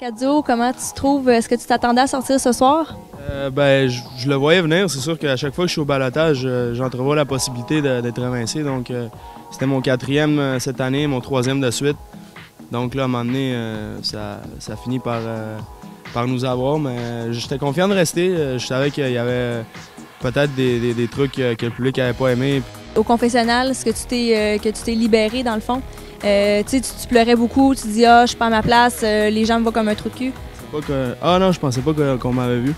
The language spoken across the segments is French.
Arcadio, comment tu trouves? Est-ce que tu t'attendais à sortir ce soir? Ben, je le voyais venir. C'est sûr qu'à chaque fois que je suis au balotage, j'entrevois la possibilité d'être évincé. Donc, c'était mon 4e cette année, mon 3e de suite. Donc là, à un moment donné, ça finit par nous avoir. Mais j'étais confiant de rester. Je savais qu'il y avait peut-être des trucs que le public n'avait pas aimé. Au confessionnal, est-ce que tu t'es libéré dans le fond? Tu pleurais beaucoup, tu te dis « Ah, je suis pas à ma place, les gens me voient comme un trou de cul ». Ah non, je pensais pas qu'on m'avait vu.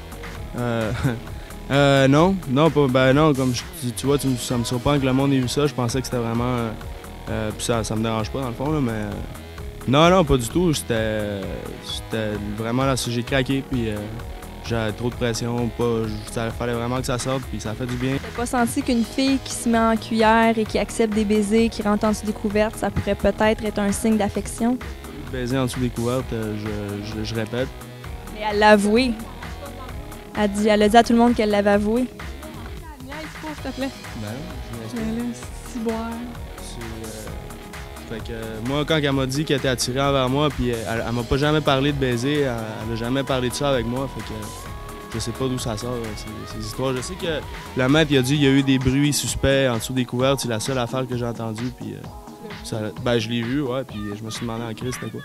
Non, non, comme tu vois, ça me surprend que le monde ait vu ça. Je pensais que c'était vraiment... puis ça me dérange pas dans le fond, là, mais... non, pas du tout. C'était vraiment là, j'ai craqué, puis j'avais trop de pression. Il fallait vraiment que ça sorte, puis ça a fait du bien. T'as pas senti qu'une fille qui se met en cuillère et qui accepte des baisers, qui rentre en dessous des couvertes, ça pourrait peut-être être un signe d'affection? Baiser en dessous des couvertes, je répète. Mais elle l'a avoué. Elle a dit à tout le monde qu'elle l'avait avoué. Niaise-toi, s'il te plaît. Ben, Mais là, si boire. Fait que moi, quand elle m'a dit qu'elle était attirée envers moi, puis elle m'a pas jamais parlé de baiser, elle a jamais parlé de ça avec moi, fait que je sais pas d'où ça sort, ces histoires. Je sais que le maître, il a dit qu'il y a eu des bruits suspects en dessous des couvertes, c'est la seule affaire que j'ai entendue, puis je l'ai vu, ouais, puis je me suis demandé en crise c'était quoi.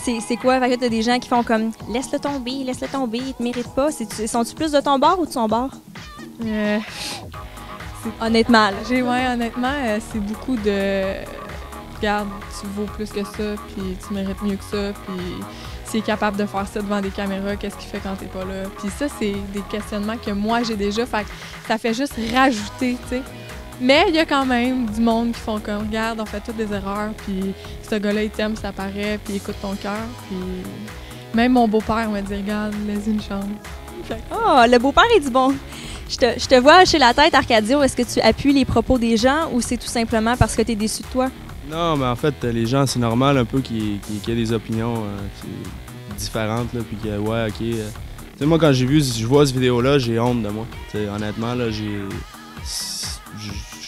C'est quoi? Fait que t'as des gens qui font comme « Laisse-le tomber, il te mérite pas ». Sont-tu plus de ton bord ou de son bord? Honnêtement, là. Honnêtement, c'est beaucoup de... Regarde, tu vaux plus que ça, puis tu mérites mieux que ça, puis s'il est capable de faire ça devant des caméras, qu'est-ce qu'il fait quand t'es pas là? Puis ça, c'est des questionnements que moi, j'ai déjà, fait que ça fait juste rajouter, tu sais. Mais il y a quand même du monde qui font comme, regarde, on fait toutes des erreurs, puis ce gars-là, il t'aime, ça paraît, puis écoute ton cœur, puis même mon beau-père m'a dit, regarde, laisse une chance. Oh, le beau-père est du bon. Je te vois chez la tête, Arcadio. Est-ce que tu appuies les propos des gens ou c'est tout simplement parce que tu es déçu de toi? Non, mais en fait, les gens, c'est normal un peu qu'il y ait des opinions différentes, là, puis que, ouais, OK. Tu sais, moi, quand je vois cette vidéo-là, j'ai honte de moi. T'sais, honnêtement, là,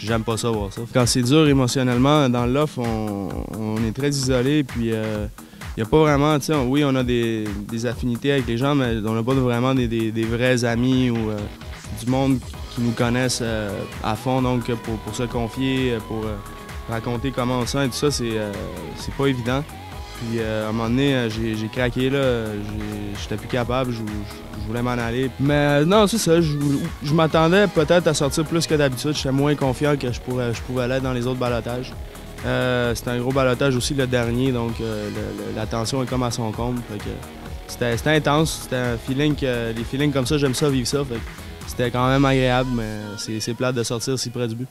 j'aime pas ça, voir ça. Quand c'est dur émotionnellement, dans l'off, on est très isolé, puis il n'y a pas vraiment, tu sais, oui, on a des affinités avec les gens, mais on n'a pas vraiment des vrais amis ou du monde qui nous connaissent à fond, donc pour se confier, pour raconter comment on se sent et tout ça, c'est pas évident. Puis à un moment donné, j'ai craqué, là, j'étais plus capable, je voulais m'en aller. Mais non, c'est ça, je m'attendais peut-être à sortir plus que d'habitude, j'étais moins confiant que je pouvais l'être dans les autres ballotages. C'était un gros ballottage aussi le dernier, donc la tension est comme à son comble. C'était intense, c'était un feeling les feelings comme ça, j'aime ça, vivre ça. C'était quand même agréable, mais c'est plate de sortir si près du but.